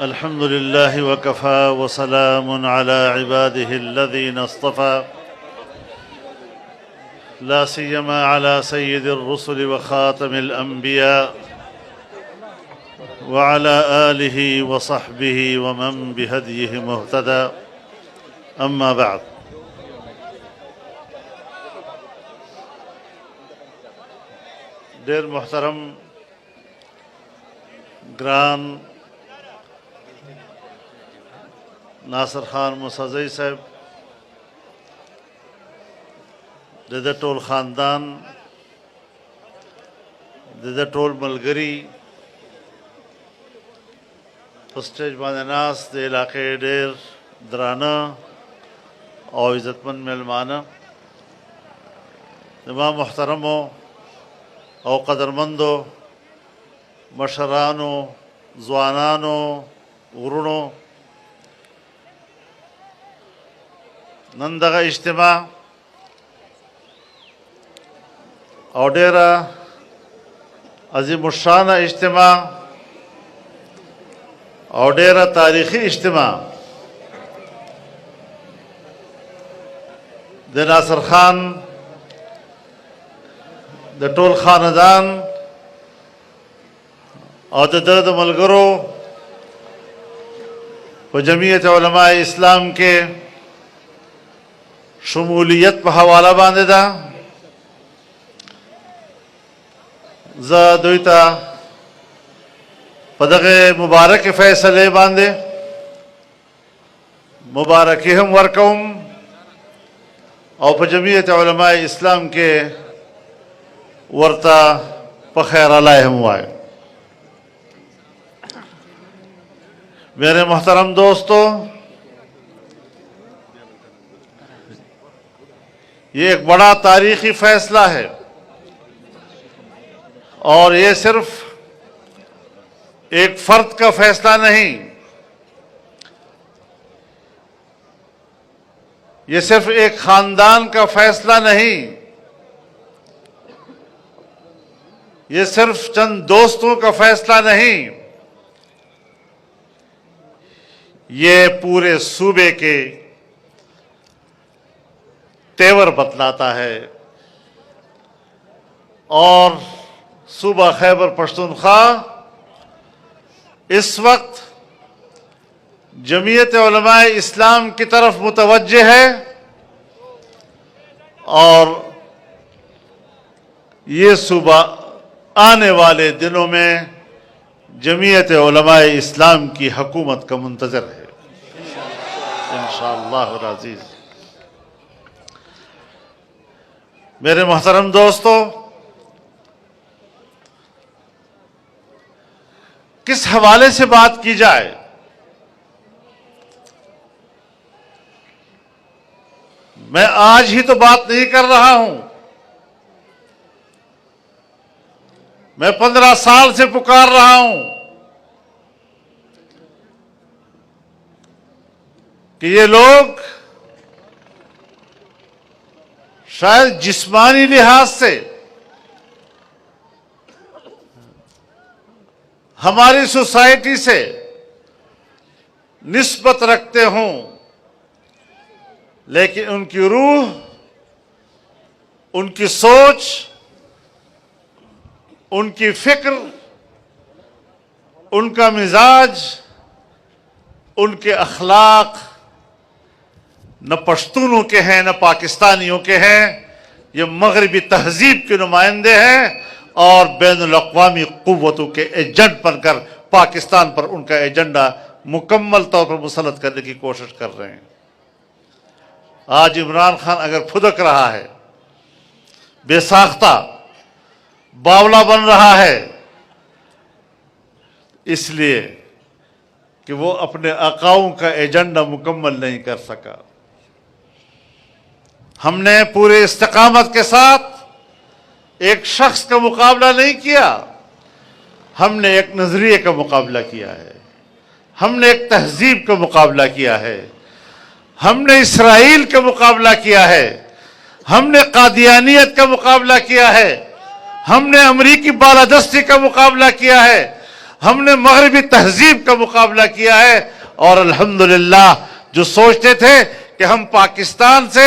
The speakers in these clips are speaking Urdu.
الحمد لله وكفى وسلام على عباده الذين اصطفى لا سيما على سيد الرسل وخاتم الأنبياء وعلى آله وصحبه ومن بهديه مهتدى أما بعد ډېر محترم ګران ناصر خان موسیٰ صاحب د ټول خاندان د ټول ملګري په سټیج باندې ناست د علاقې ډېر درانه او عزتمن مېلمانه زما محترمو او قدرمندو مشرانو ځوانانو ورونو نن دغه اجتماع او ډېره عظیم الشانه اجتماع او ډېره تاریخي اجتماع د ناصر خان د ټول خاندان او د ده د ملګرو په جمعیت علماء اسلام کې شمولیت په حواله باندې ده زه دوی ته په دغه مبارک فیصلې باندې مبارکي هم ورکوم او په جمعیت علماء اسلام کې ورته په خیر علای هم وایم میرے محترم دوستو یہ ایک بڑا تاریخی فیصلہ ہے اور یہ صرف ایک فرد کا فیصلہ نہیں یہ صرف ایک خاندان کا فیصلہ نہیں یہ صرف چند دوستوں کا فیصلہ نہیں یہ پورے صوبے کے تیور بتلاتا ہے اور صوبہ خیبر پختونخوا اس وقت جمعیت علماء اسلام کی طرف متوجہ ہے اور یہ صوبہ آنے والے دنوں میں جمعیت علماء اسلام کی حکومت کا منتظر ہے انشاءاللہ العزیز میرے محترم دوستو کس حوالے سے بات کی جائے میں آج ہی تو بات نہیں کر رہا ہوں میں 15 سال سے پکار رہا ہوں کہ یہ لوگ شاید جسمانی لحاظ سے ہماری سوسائٹی سے نسبت رکھتے ہوں لیکن ان کی روح ان کی سوچ ان کی فکر ان کا مزاج ان کے اخلاق نہ پشتونوں کے ہیں نہ پاکستانیوں کے ہیں یہ مغربی تہذیب کے نمائندے ہیں اور بین الاقوامی قوتوں کے ایجنٹ بن کر پاکستان پر ان کا ایجنڈا مکمل طور پر مسلط کرنے کی کوشش کر رہے ہیں آج عمران خان اگر پھدک رہا ہے بے ساختہ باولا بن رہا ہے اس لیے کہ وہ اپنے آقاؤں کا ایجنڈا مکمل نہیں کر سکا ہم نے پورے استقامت کے ساتھ ایک شخص کا مقابلہ نہیں کیا ہم نے ایک نظریے کا مقابلہ کیا ہے ہم نے ایک تہذیب کا مقابلہ کیا ہے، ہم نے اسرائیل کا مقابلہ کیا ہے، ہم نے قادیانیت کا مقابلہ کیا ہے، ہم نے امریکی بالادستی کا مقابلہ کیا ہے، ہم نے مغربی تہذیب کا مقابلہ کیا ہے، اور الحمدللہ جو سوچتے تھے کہ ہم پاکستان سے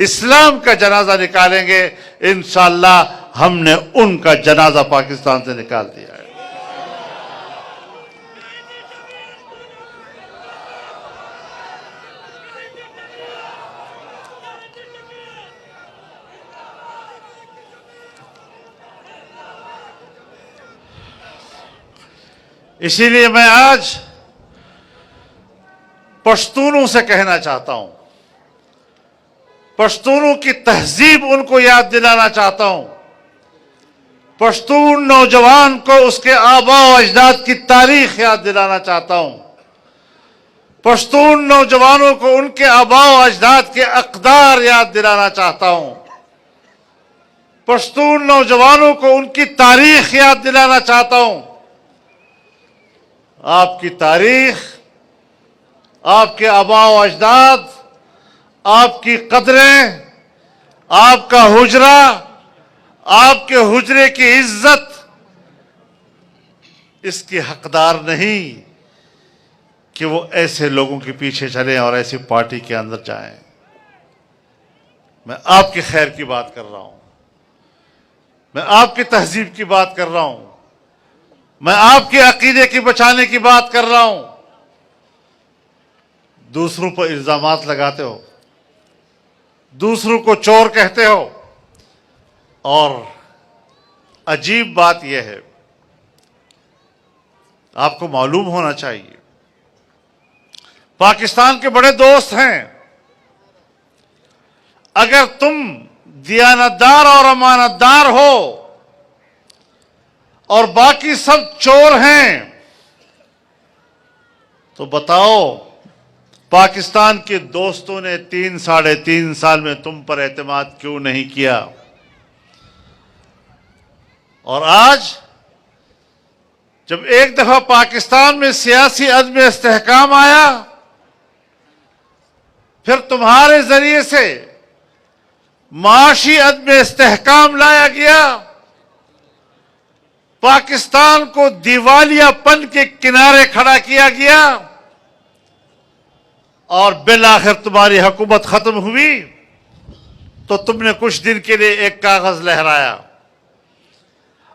اسلام کا جنازہ نکالیں گے، انشاءاللہ ہم نے ان کا جنازہ پاکستان سے نکال دیا ہے۔ اسی لیے میں آج پشتونوں سے کہنا چاہتا ہوں، پشتونوں کی تہذیب ان کو یاد دلانا چاہتا ہوں، پشتون نوجوان کو اس کے آباء و اجداد کی تاریخ یاد دلانا چاہتا ہوں، پشتون نوجوانوں کو ان کے آباء و اجداد کے اقدار یاد دلانا چاہتا ہوں، پشتون نوجوانوں کو ان کی تاریخ یاد دلانا چاہتا ہوں۔ آپ کی تاریخ، آپ کے آباء و اجداد، آپ کی قدریں، آپ کا حجرہ، آپ کے حجرے کی عزت اس کی حقدار نہیں کہ وہ ایسے لوگوں کے پیچھے چلیں اور ایسی پارٹی کے اندر جائیں۔ میں آپ کی خیر کی بات کر رہا ہوں، میں آپ کی تہذیب کی بات کر رہا ہوں، میں آپ کے عقیدے کی بچانے کی بات کر رہا ہوں۔ دوسروں پر الزامات لگاتے ہو، دوسروں کو چور کہتے ہو، اور عجیب بات یہ ہے، آپ کو معلوم ہونا چاہیے پاکستان کے بڑے دوست ہیں، اگر تم دیانتدار اور امانتدار ہو اور باقی سب چور ہیں تو بتاؤ پاکستان کے دوستوں نے 3 سال میں تم پر اعتماد کیوں نہیں کیا؟ اور آج جب ایک دفعہ پاکستان میں سیاسی عدم استحکام آیا، پھر تمہارے ذریعے سے معاشی عدم استحکام لایا گیا، پاکستان کو دیوالیہ پن کے کنارے کھڑا کیا گیا، اور بالآخر تمہاری حکومت ختم ہوئی تو تم نے کچھ دن کے لیے ایک کاغذ لہرایا،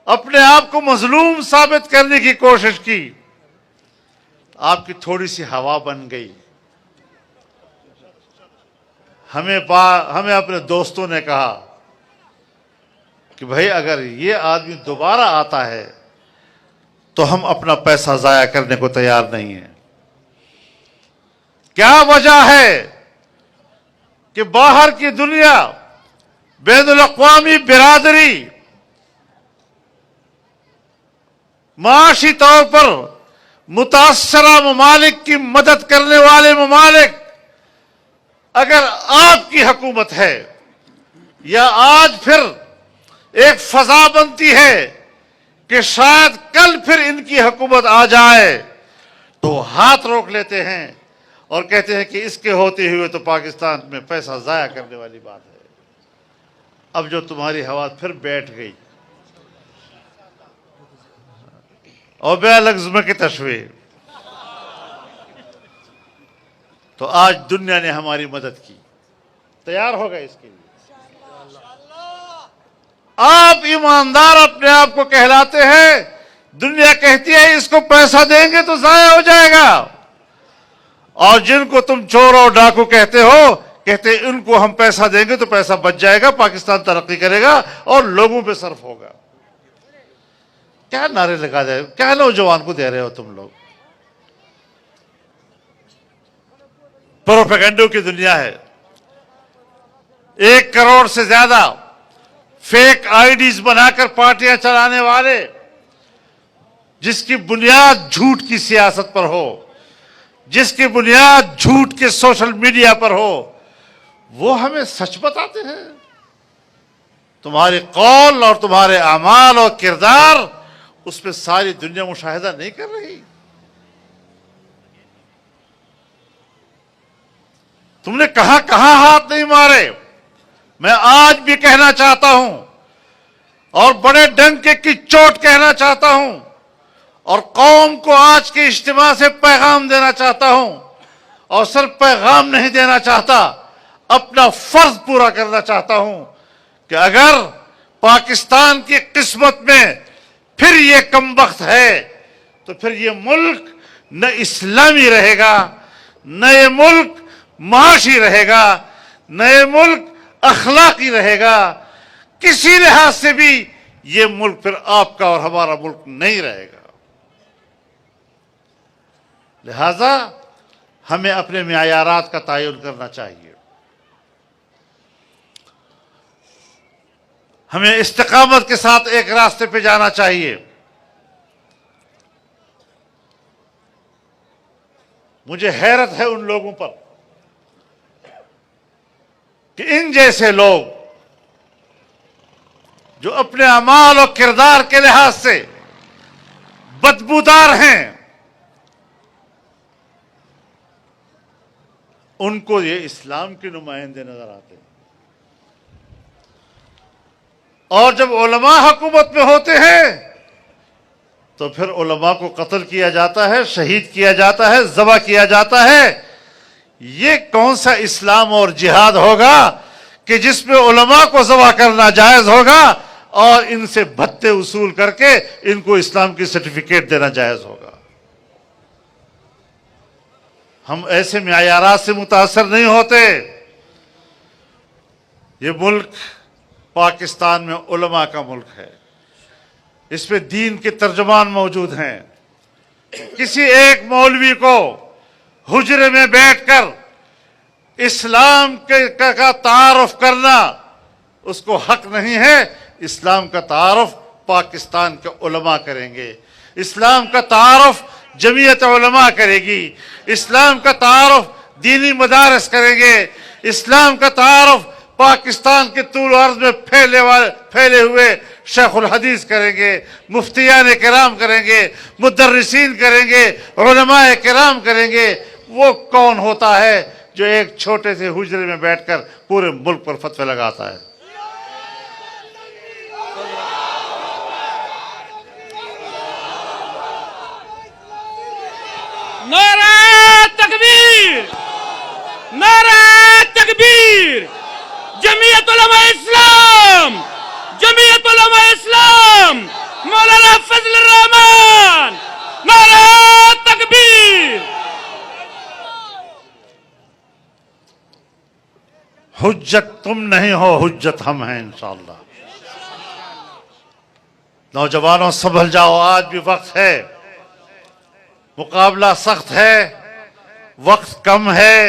اپنے آپ کو مظلوم ثابت کرنے کی کوشش کی، آپ کی تھوڑی سی ہوا بن گئی۔ ہمیں اپنے دوستوں نے کہا کہ بھائی اگر یہ آدمی دوبارہ آتا ہے تو ہم اپنا پیسہ ضائع کرنے کو تیار نہیں ہیں۔ کیا وجہ ہے کہ باہر کی دنیا، بین الاقوامی برادری، معاشی طور پر متاثرہ ممالک کی مدد کرنے والے ممالک، اگر آپ کی حکومت ہے یا آج پھر ایک فضا بنتی ہے کہ شاید کل پھر ان کی حکومت آ جائے، تو ہاتھ روک لیتے ہیں اور کہتے ہیں کہ اس کے ہوتے ہوئے تو پاکستان میں پیسہ ضائع کرنے والی بات ہے۔ اب جو تمہاری ہوا پھر بیٹھ گئی اور بے لغزم کی تشویح، تو آج دنیا نے ہماری مدد کی، تیار ہو گئے اس کے لیے۔ آپ ایماندار اپنے آپ کو کہلاتے ہیں، دنیا کہتی ہے اس کو پیسہ دیں گے تو ضائع ہو جائے گا، اور جن کو تم چور اور ڈاکو کہتے ہو، کہتے ان کو ہم پیسہ دیں گے تو پیسہ بچ جائے گا، پاکستان ترقی کرے گا اور لوگوں پہ صرف ہوگا۔ کیا نعرے لگا دے، کیا نوجوان کو دے رہے ہو تم لوگ؟ پروپیگنڈوں کی دنیا ہے، 1 کروڑ سے زیادہ فیک آئی ڈیز بنا کر پارٹیاں چلانے والے، جس کی بنیاد جھوٹ کی سیاست پر ہو، جس کی بنیاد جھوٹ کے سوشل میڈیا پر ہو، وہ ہمیں سچ بتاتے ہیں۔ تمہارے قول اور تمہارے اعمال اور کردار، اس پہ ساری دنیا مشاہدہ نہیں کر رہی۔ تم نے کہاں کہاں ہاتھ نہیں مارے. میں آج بھی کہنا چاہتا ہوں اور بڑے ڈنکے کی چوٹ کہنا چاہتا ہوں اور قوم کو آج کے اجتماع سے پیغام دینا چاہتا ہوں, اور صرف پیغام نہیں دینا چاہتا, اپنا فرض پورا کرنا چاہتا ہوں کہ اگر پاکستان کی قسمت میں پھر یہ کمبخت ہے تو پھر یہ ملک نہ اسلامی رہے گا, نہ یہ ملک معاشی رہے گا, نہ یہ ملک اخلاقی رہے گا. کسی لحاظ سے بھی یہ ملک پھر آپ کا اور ہمارا ملک نہیں رہے گا. لہذا ہمیں اپنے معیارات کا تعین کرنا چاہیے. ہمیں استقامت کے ساتھ ایک راستے پہ جانا چاہیے. مجھے حیرت ہے ان لوگوں پر کہ ان جیسے لوگ جو اپنے اعمال اور کردار کے لحاظ سے بدبودار ہیں, ان کو یہ اسلام کے نمائندے نظر آتے ہیں, اور جب علماء حکومت میں ہوتے ہیں تو پھر علماء کو قتل کیا جاتا ہے, شہید کیا جاتا ہے, ذبح کیا جاتا ہے. یہ کون سا اسلام اور جہاد ہوگا کہ جس میں علماء کو ذبح کرنا جائز ہوگا اور ان سے بھتے وصول کر کے ان کو اسلام کی سرٹیفکیٹ دینا جائز ہوگا؟ ہم ایسے معیارات سے متاثر نہیں ہوتے. یہ ملک پاکستان میں علماء کا ملک ہے, اس میں دین کے ترجمان موجود ہیں. کسی ایک مولوی کو حجرے میں بیٹھ کر اسلام کا تعارف کرنا اس کو حق نہیں ہے. اسلام کا تعارف پاکستان کے علماء کریں گے, اسلام کا تعارف جمعیت علماء کرے گی, اسلام کا تعارف دینی مدارس کریں گے, اسلام کا تعارف پاکستان کے طول و عرض میں پھیلے ہوئے شیخ الحدیث کریں گے, مفتیان کرام کریں گے, مدرسین کریں گے, علماء کرام کریں گے. وہ کون ہوتا ہے جو ایک چھوٹے سے حجرے میں بیٹھ کر پورے ملک پر فتوے لگاتا ہے؟ نعرہ تکبیر! نعرہ تکبیر! جمعیت علماء اسلام! جمعیت علماء اسلام! مولانا فضل الرحمان! نعرہ تکبیر! حجت تم نہیں ہو, حجت ہم ہیں انشاءاللہ. نوجوانوں سنبھل جاؤ, آج بھی وقت ہے. مقابلہ سخت ہے, وقت کم ہے,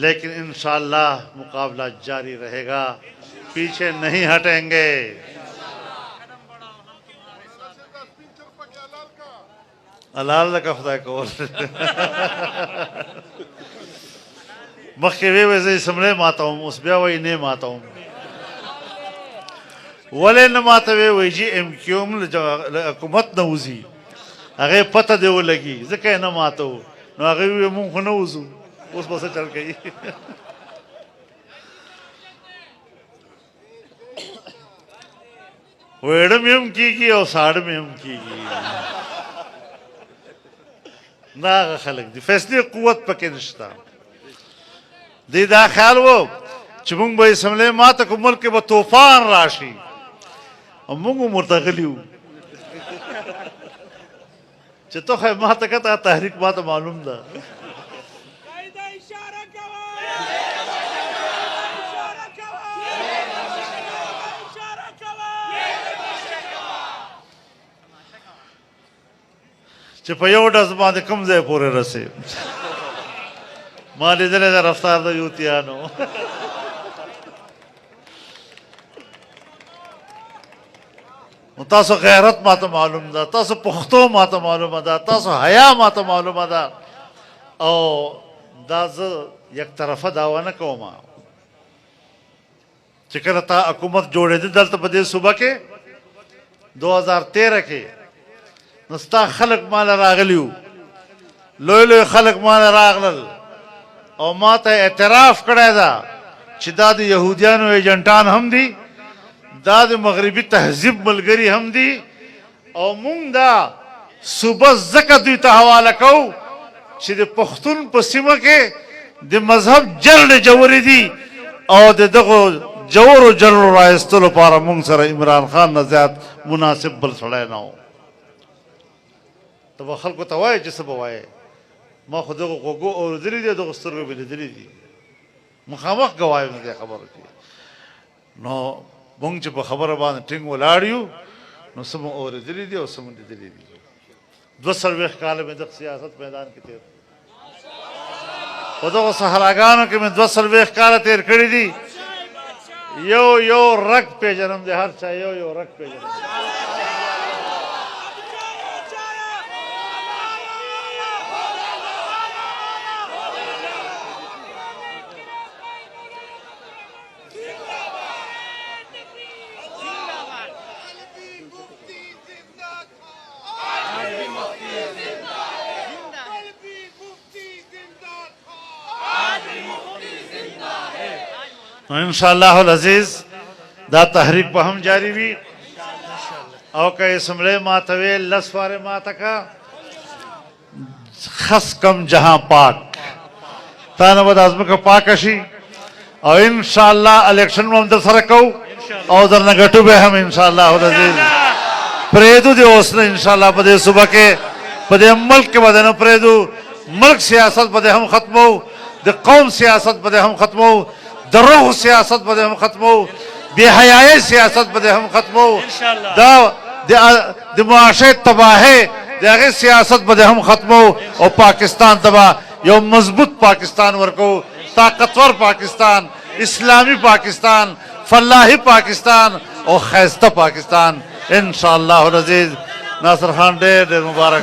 لیکن انشاءاللہ مقابلہ جاری رہے گا, پیچھے نہیں ہٹیں گے. اللہ کا خدا کول مخیوی ویسے سمرے ماتا ہوں اس بیا وی نہیں ماتا ہوں ولی نماتوی وی جی ایم کیوم حکومت نوزی اگر پتہ دے وہ لگی زکے نماتو نو اگر وی مون خو نوزو اس بسے چل گئی. ویڑ میں ہم کی گی اور ساڑ میں ہم کی گی نا خلق دی فیصلی قوت پکے نشتا دی دا خیال وہ چمونگ با اسملے ما تک ملک با توفان راشی اور مونگو مرتغلیو چھتو خواہ ما تکتا تحریک ما تا معلوم دا چپا یو ڈاز ما دے کم زے پورے رسے ما لیدلے دا رفتار دا یوتیانو تاسو غیرت ما تا معلوم دا تاسو پختو ما تا معلوم دا تاسو حیا ما تا معلوم دا او دا ز یک طرف داوانا کوما چکر تا حکومت جوڑے دی دلتا پدے صبح کے 2013 کے نستا خلق مالا راغلیو لوی لوی خلق مالا راغلل او ما ته اعتراف کړی دا چې دا د یهودیانو ایجنټان هم دي، دا د مغربي تهذیب ملګري هم دي، او مونږ دا صوبه ځکه دوی ته حواله کوو چې د پښتون په سیمه کې د مذهب جرړې جوړې دي، او د دغو جوړو جرړو رایستلو لپاره مونږ سره عمران خان نه زیات مناسب بل سړی نه و. ته به خلکو ته وایې چې څه به وایې، ما خو دغه غوږو اورېدلي دي، دغه سترګو مې لیدلي دي، مخامخ ګوایم د دې خبرو کې. نو مونږ چې په خبره باندې ټینګ ولاړ یو، نو څه مو اورېدلي دي او څه مو لیدلي دي. 240 کاله مې دغه سیاست میدان کې تېر، په دغو صحراګانو کې مې 240 کاله تېر کړي دي. یو یو رګ پېژنم، د هر چا یو یو رګ پېژنم. انشاءاللہ العزیز دا تحریک په هم جاری وي، او که اسمبلی ماتوي لس واره ماته کا خس کم جہاں پاک تانه به دا ځمکه پاکه شي، او انشاءاللہ الیکشن به هم در سره کوو او درنه ګټو به هم انشاءاللہ العزیز. پرېږدو دې اوس نه انشاءاللہ په دې صوبه کې په دې ملک کې به دې نه پرېږدو. ملک سیاست به دې هم ختمو، د قوم سیاست به دې هم ختمو، د روح سیاست به هم ختمو، بے حیائی سیاست به هم ختمو، دا د معاشره تباہی د هغې سیاست به هم ختمو، او پاکستان ته یو مضبوط پاکستان ورکو، طاقتور پاکستان، اسلامی پاکستان، فلاحی پاکستان او خیسته پاکستان انشاءاللہ العزیز. ناصر خان ډېر ډېر مبارک.